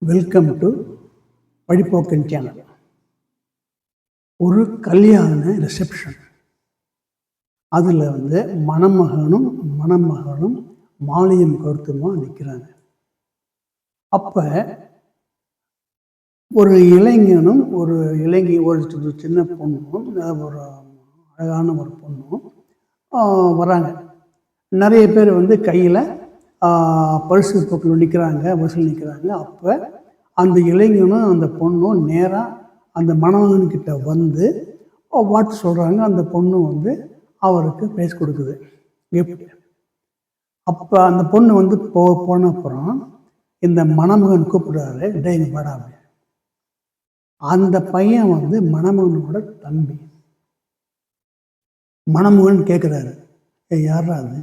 Welcome to வழிபோக்கன் channel. ஒரு கல்யாண reception, அதில் மணமகனும் மணமகளும் மாலையும் கருத்துமா நிற்கிறாங்க. அப்போ ஒரு இளைஞனும் ஒரு சின்ன பொண்ணும், ஒரு அழகான ஒரு பொண்ணும் வராங்க. நிறைய பேர் கையில் பரிசு பொருட்கள் நிற்கிறாங்க, வசூல் நிற்கிறாங்க. அப்போ அந்த இளைஞனும் அந்த பொண்ணும் நேராக அந்த மணமகன்கிட்ட வாட்டு சொல்கிறாங்க. அந்த பொண்ணு அவருக்கு ப்ரைஸ் கொடுக்குது, கிஃப்ட். அப்போ அந்த பொண்ணு போன அப்புறம் இந்த மணமகன் கூப்பிடுறாரு, டேய் வாடா. அந்த பையன் மணமகனோட தம்பி. மணமகன் கேட்குறாரு, யாரா அது?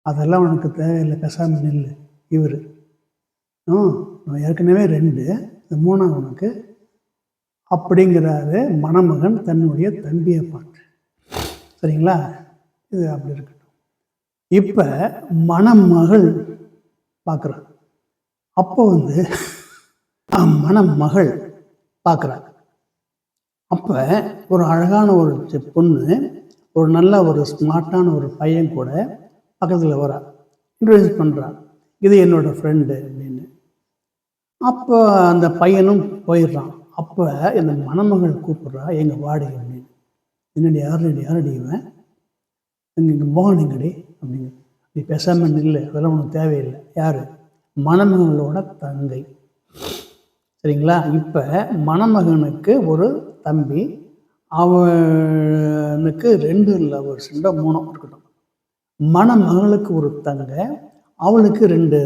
அதெல்லாம் உனக்கு தேவையில்லை, பேசாமல் நில்லு. இவர் நான் ஏற்கனவே 2, இந்த 3ஆம் உனக்கு அப்படிங்கிறாரு மணமகன் தன்னுடைய தம்பியை பார்த்து. சரிங்களா? இது அப்படி இருக்கட்டும். இப்போ மணமகள் பார்க்குறான். அப்போ மணமகள் பார்க்குறாங்க. அப்போ ஒரு அழகான ஒரு பொண்ணு, ஒரு நல்ல ஒரு ஸ்மார்ட்டான ஒரு பையன் கூட பக்கத்தில் வரா, இன்ட்ரடியூஸ் பண்ணுறான். இது என்னோடய ஃப்ரெண்டு அப்படின்னு. அப்போ அந்த பையனும் போயிடுறான். அப்போ இந்த மணமகள் கூப்பிட்றா, எங்கள் வாடி அப்படின்னு. என்னடி யாரடி இவன்? இங்கே போகணுங்கடி அப்படிங்க. நீ பேசாமல் நில்லு, அதெல்லாம் உனக்கு தேவையில்லை. யார்? மணமகளோட தங்கை. சரிங்களா? இப்போ மணமகனுக்கு ஒரு தம்பி, அவனுக்கு 2 லவர்ஸ், 3 இருக்கட்டும். மணமகளுக்கு ஒரு தங்கை, அவளுக்கு 2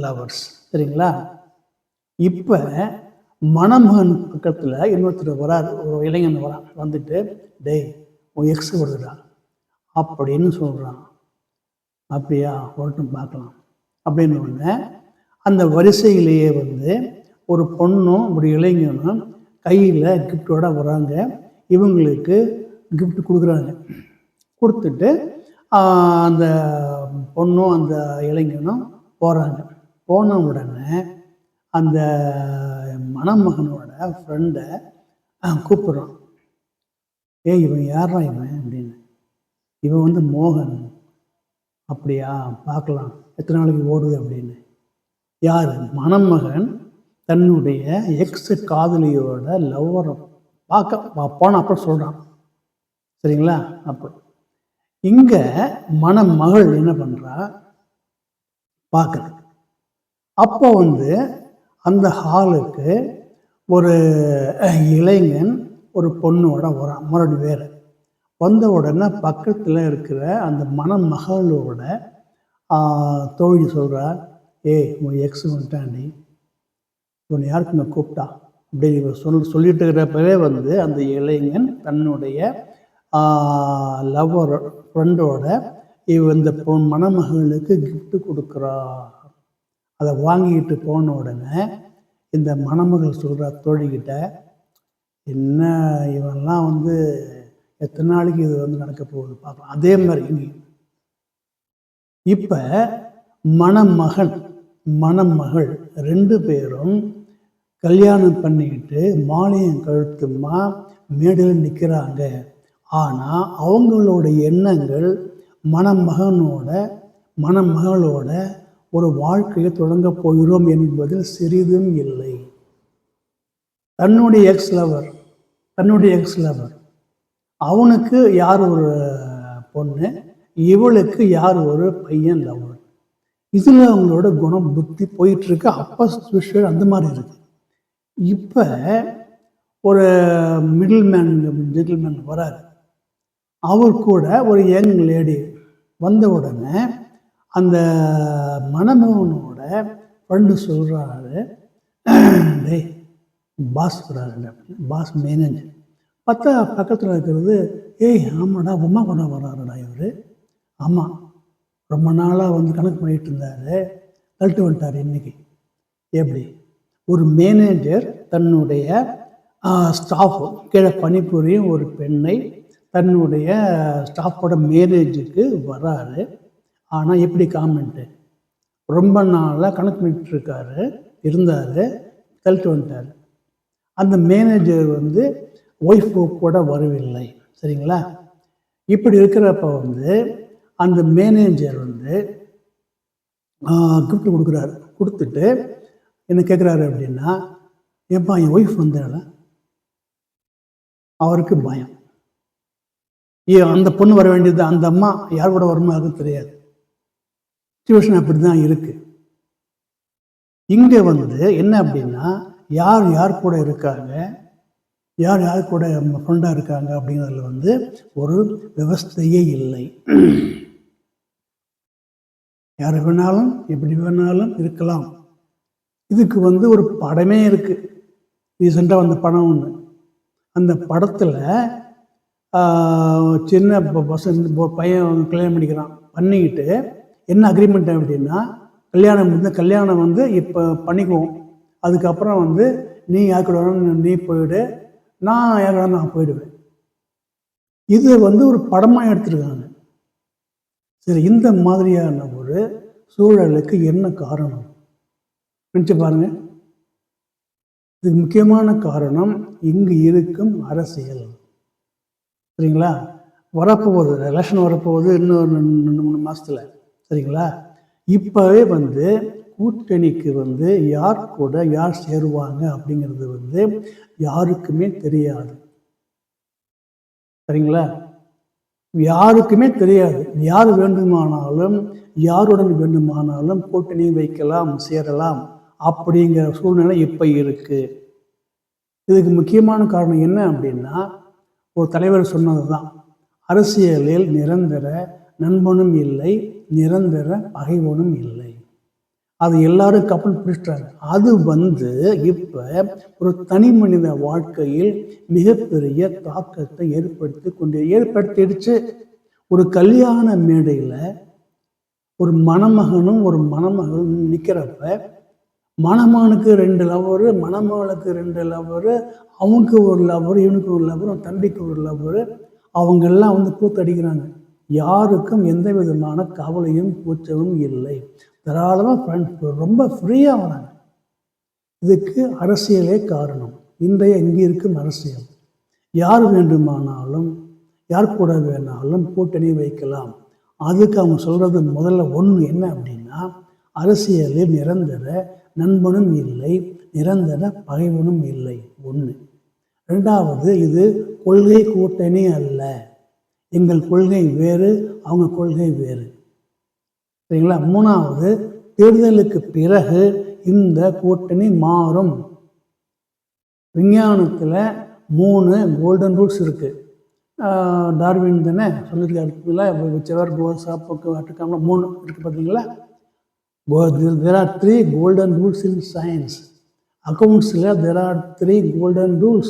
லவர்ஸ். சரிங்களா? இப்போ மணமகன் பக்கத்தில் இன்னொருத்தர் வரார், ஒரு இளைஞன் வரான். டேய் உன் எக்ஸ் வருதுடான் அப்படின்னு சொல்கிறான். அப்படியா, வரட்டும் பார்க்கலாம் அப்படின்னு ஒன்று. அந்த வரிசையிலேயே ஒரு பொண்ணும் ஒரு இளைஞனும் கையில் கிஃப்டோட வராங்க. இவங்களுக்கு கிஃப்ட் கொடுக்குறாங்க. கொடுத்துட்டு அந்த பொண்ணும் அந்த இளைஞனும் போகிறாங்க. போன உடனே அந்த மணமகனோட ஃப்ரெண்டை கூப்பிட்றான். இவன் யாரா இவன் அப்படின்னு. இவன் மோகன். அப்படியா, பார்க்கலாம், எத்தனை நாளைக்கு ஓடுது அப்படின்னு. யார்? மணமகன் தன்னுடைய எக்ஸ் காதலியோட லவ்வரை பார்க்க போன அப்புறம் சொல்கிறான். சரிங்களா? அப்போ இங்கே மணமகள் என்ன பண்ணுறா, பார்க்குற. அப்போ அந்த ஹாலுக்கு ஒரு இளைஞன் ஒரு பொண்ணோட வரான், மறுபடியும் வேறு. வந்த உடனே பக்கத்தில் இருக்கிற அந்த மணமகளோட தோழி சொல்கிறா, உன் எக்ஸ் வந்துட்டாண்டி, இவனை யாருக்கு நான் கூப்பிட்டா அப்படி சொல்லிட்டு இருக்கிறப்பவே அந்த இளைஞன் தன்னுடைய லவ்வர் ஃப்ரெண்டோட இந்த மணமகளுக்கு கிஃப்ட் கொடுக்குறா. அதை வாங்கிட்டு போன உடனே இந்த மணமகள் சொல்கிறா தோழிக்கிட்ட, என்ன இவன்லாம் எத்தனை நாளைக்கு இது நடக்க போகுது பார்க்கலாம். அதே மாதிரி இங்கே இப்போ மணமகன் மணமகள் 2 பேரும் கல்யாணம் பண்ணிக்கிட்டு மாலையும் கழுத்துமா மேடையில் நிற்கிறாங்க. ஆனால் அவங்களோட எண்ணங்கள் மணமகளோட ஒரு வாழ்க்கையை தொடங்க போகிறோம் என்பதில் சிறிதும் இல்லை. தன்னுடைய எக்ஸ் லவர் அவனுக்கு யார் ஒரு பொண்ணு, இவளுக்கு யார் ஒரு பையன் லவர். இதில் அவங்களோட குணம் புத்தி போயிட்டுருக்கு. அப்போ சுவிஷர் அந்த மாதிரி இருக்கு. இப்போ ஒரு ஜென்டில்மேன் வராரு. அவர் கூட ஒரு யங் லேடி வந்த உடனே அந்த மணமகனோட ஃப்ரெண்டு சொல்கிறாரு, டேய் பாஸ் வராரு, பாஸ் மேனேஜர். பார்த்தா பக்கத்தில் இருக்கிறது, ஆமாடா உமா கூட வராருடா இவர். ஆமாம், ரொம்ப நாளாக கணக்கு பண்ணிகிட்டு இருந்தார், கழட்டு வந்துட்டார் இன்னைக்கு. எப்படி? ஒரு மேனேஜர் தன்னுடைய ஸ்டாஃப் கீழே பணிபுரியும் ஒரு பெண்ணை தன்னுடைய ஸ்டாஃபோட மேரேஜுக்கு வராரு. ஆனால் எப்படி காமெண்ட்டு, ரொம்ப நாளாக கணக்கு பண்ணிட்டுருக்காரு, இருந்தார், தள்ளிட்டு வந்துட்டார். அந்த மேனேஜர் வந்து ஒய்ஃபு கூட வரவில்லை. சரிங்களா? இப்படி இருக்கிறப்ப வந்து அந்த மேனேஜர் வந்து கிஃப்ட் கொடுக்குறாரு. கொடுத்துட்டு என்ன கேட்குறாரு அப்படின்னா, ஏப்பா என் ஒய்ஃப் வந்தால? அவருக்கு பயம். அந்த பொண்ணு வர வேண்டியது, அந்த அம்மா யார் கூட வருமா அதுக்கு தெரியாது. சிச்சுவேஷன் அப்படி தான் இருக்குது. இங்கே வந்து என்ன அப்படின்னா, யார் யார் கூட இருக்காங்க, யார் யார் கூட ஃப்ரெண்டாக இருக்காங்க அப்படிங்கிறதுல வந்து ஒரு விவஸ்தையே இல்லை. யார் வேணாலும் எப்படி வேணாலும் இருக்கலாம். இதுக்கு வந்து ஒரு படமே இருக்குது. ரீசெண்டாக வந்த படம் ஒன்று. அந்த படத்தில் சின்ன பையன் கல்யாணம் பண்ணிக்கிறான். பண்ணிக்கிட்டு என்ன அக்ரிமெண்ட் அப்படின்னா, கல்யாணம் வந்து இப்போ பண்ணிக்குவோம், அதுக்கப்புறம் வந்து நீ யார் கூட வேணும் நீ போயிடு, நான் யார் வேணாலும் நான் போயிடுவேன். இது வந்து ஒரு படமாக எடுத்துருக்காங்க. சரி, இந்த மாதிரியான ஒரு சூழலுக்கு என்ன காரணம் நினச்சி பாருங்க. இதுக்கு முக்கியமான காரணம் இங்கு இருக்கும் அரசியல். சரிங்களா? வரப்போகுது, எலெக்ஷன் வரப்போகுது இன்னும் 2-3 மாதத்தில். சரிங்களா? இப்போவே வந்து கூட்டணிக்கு வந்து யார் கூட யார் சேருவாங்க அப்படிங்கிறது வந்து யாருக்குமே தெரியாது. சரிங்களா? யாருக்குமே தெரியாது. யார் வேண்டுமானாலும் யாருடன் வேண்டுமானாலும் கூட்டணி வைக்கலாம், சேரலாம் அப்படிங்கிற சூழ்நிலை இப்போ இருக்குது. இதுக்கு முக்கியமான காரணம் என்ன அப்படின்னா, ஒரு தலைவர் சொன்னது தான், அரசியலில் நிரந்தர நண்பனும் இல்லை, நிரந்தர பகைவனும் இல்லை. அது எல்லாரும் கப்பல் பிடிச்சிட்டாங்க. அது வந்து இப்போ ஒரு தனி மனித வாழ்க்கையில் மிகப்பெரிய தாக்கத்தை ஏற்படுத்திடுச்சு. ஒரு கல்யாண மேடையில் ஒரு மணமகனும் ஒரு மணமகளும் நிற்கிறப்ப, மணமகனுக்கு 2 லவ்வரு, மணமகளுக்கு 2 லவ்வரு, அவனுக்கு ஒரு லவ்வரு, இவனுக்கு ஒரு லவ்வரு, தம்பிக்கு ஒரு லவ்வரு, அவங்கெல்லாம் வந்து கூத்தடிக்கிறாங்க. யாருக்கும் எந்த விதமான கவலையும் கூச்சமும் இல்லை. தாராளமாக ஃப்ரெண்ட்ஸ் ரொம்ப ஃப்ரீயாக வராங்க. இதுக்கு அரசியலே காரணம். இன்றைய இங்கே இருக்கும் அரசியல். யார் வேண்டுமானாலும் யார் கூட வேணாலும் கூட்டணி வைக்கலாம். அதுக்கு அவங்க சொல்கிறது முதல்ல ஒன்று என்ன அப்படின்னா, அரசியலில் நிரந்தர நண்பனும் இல்லை, நிரந்தர பகைவனும் இல்லை. 1. 2வது, இது கொள்கை கூட்டணி அல்ல. எங்கள் கொள்கை வேறு, அவங்க கொள்கை வேறு. சரிங்களா? 3வது, தேர்தலுக்கு பிறகு இந்த கூட்டணி மாறும். விஞ்ஞானத்தில் 3 கோல்டன் ரூல்ஸ் இருக்குது. டார்வின் தானே சொல்லியிருக்காருங்களா, விச்சவர் கோஸ் சாப்புக்கு அட்டுக்காமல் 3 இருக்குது பார்த்தீங்களா? there are 3 golden rules in science. அக்கௌண்ட்ஸில் there are 3 golden rules.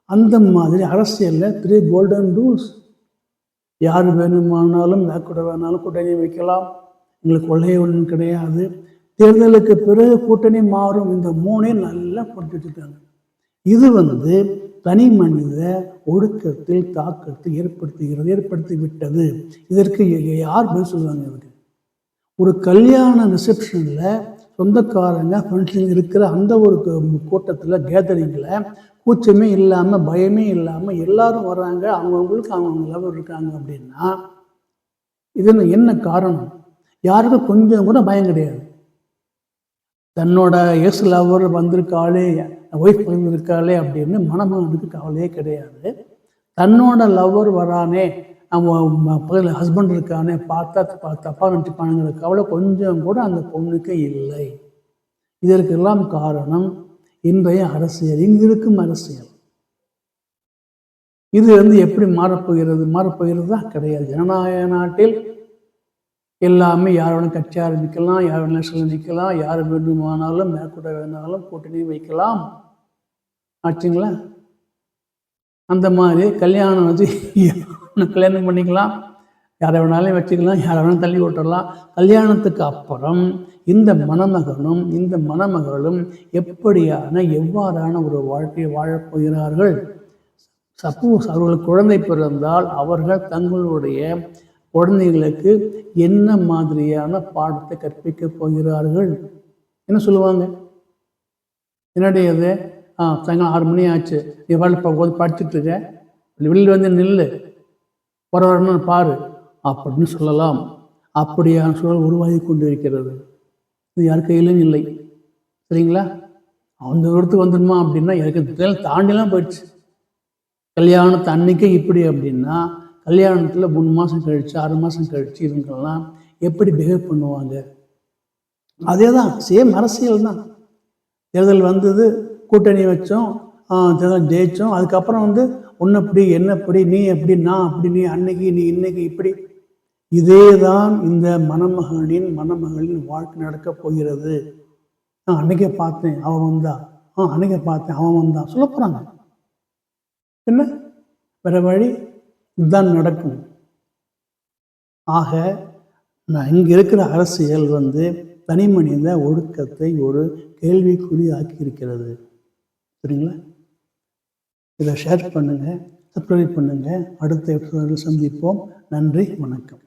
அந்த மாதிரி அரசியலில் 3 கோல்டன் ரூல்ஸ். யார் வேணுமானாலும் யார் கூட வேணாலும் கூட்டணி வைக்கலாம், எங்களுக்கு கொள்கை ஒன்றும் கிடையாது. தேர்தலுக்கு பிறகு கூட்டணி மாறும். இந்த 3ஐயும் நல்லா புரிஞ்சு வச்சுருக்காங்க. இது வந்து தனி மனித ஒழுக்கத்தில் தாக்கத்தை ஏற்படுத்தி விட்டது. இதற்கு யார் பதில் சொல்லுவாங்க? இதுக்கு ஒரு கல்யாண ரிசப்ஷனில் சொந்தக்காரங்க ஃபங்க்ஷன் இருக்கிற அந்த ஒரு கூட்டத்தில் கேதரிங்கில் கூச்சமே இல்லாமல் பயமே இல்லாமல் எல்லாரும் வர்றாங்க, அவங்கவுங்களுக்கு அவங்க லெவல் இருக்காங்க அப்படின்னா இது என்ன காரணம்? யாருக்கும் கொஞ்சம் கூட பயம் கிடையாது. தன்னோட எஸ் லவர் வந்திருக்காளே, ஒய்ஃப் வந்திருக்காளே அப்படின்னு மணமகனுக்கு கவலையே கிடையாது. தன்னோட லவர் வரானே, நம்ம ஹஸ்பண்ட் இருக்கானே, பார்த்தா தப்பாக நினச்சிப்பானுங்கிற கவலை கொஞ்சம் கூட அந்த பொண்ணுக்கு இல்லை. இதற்கெல்லாம் காரணம் இன்றைய அரசியல், இங்கு இருக்கும் அரசியல். இது வந்து எப்படி மாறப்போகிறது தான் கிடையாது. ஜனநாயக நாட்டில் எல்லாமே யார் வேணும் கட்சி ஆரம்பிக்கலாம், யார் வேணாலும் சொல்லி நிற்கலாம், யார் வேண்டுமானாலும் மேற்கூட வேணாலும் கூட்டணி வைக்கலாம். ஆச்சுங்களா? அந்த மாதிரி கல்யாணம் வச்சு கல்யாணம் பண்ணிக்கலாம், யாரை வேணாலும் வச்சுக்கலாம், யாரை வேணாலும் தள்ளி விட்டுடலாம். கல்யாணத்துக்கு அப்புறம் இந்த மணமகனும் இந்த மணமகளும் எவ்வாறான ஒரு வாழ்க்கையை வாழப்போகிறார்கள்? சப்போஸ் அவர்களுக்கு குழந்தை பிறந்தால் அவர்கள் தங்களுடைய குழந்தைகளுக்கு என்ன மாதிரியான பாடத்தை கற்பிக்கப் போகிறார்கள்? என்ன சொல்லுவாங்க? என்னுடைய இது சாயங்காலம் 6 மணி ஆச்சு, நீ படிச்சுட்டு இருக்க, வெளியில் வந்து நில்லு, வரணும்னு பாரு அப்படின்னு சொல்லலாம். அப்படியான சூழல் உருவாகி கொண்டு இருக்கிறது. இது யார் கையிலும் இல்லை. சரிங்களா? அந்த தூரத்துக்கு வந்துடுமா அப்படின்னா எனக்கு தாண்டிலாம் போயிடுச்சு. கல்யாணத்து அன்னைக்கு இப்படி அப்படின்னா கல்யாணத்தில் 3 மாதம் கழிச்சு 6 மாதம் கழிச்சு இவங்கெல்லாம் எப்படி பிஹேவ் பண்ணுவாங்க? அதே தான், சேம் அரசியல் தான். தேர்தல் வந்தது, கூட்டணி வச்சோம், தேர்தல் ஜெயித்தோம். அதுக்கப்புறம் வந்து ஒன்று எப்படி, என்ன எப்படி, நீ எப்படி, நான் அப்படி, நீ அன்னைக்கு, நீ இன்னைக்கு இப்படி. இதே தான் இந்த மணமகளின் வாழ்க்கை நடக்கப் போகிறது. அன்னைக்கே பார்த்தேன் அவன் வந்தா, அன்னைக்கே பார்த்தேன் அவன் வந்தான் சொல்ல போகிறாங்க. என்ன வேற வழி? இதுதான் நடக்கும். ஆக நான் இங்கே இருக்கிற அரசியல் வந்து தனி மனித ஒழுக்கத்தை ஒரு கேள்விக்குறி ஆக்கி இருக்கிறது. சரிங்களா? இதை ஷேர் பண்ணுங்கள், சப்ஸ்கிரைப் பண்ணுங்கள். அடுத்த எபிசோடில் சந்திப்போம். நன்றி, வணக்கம்.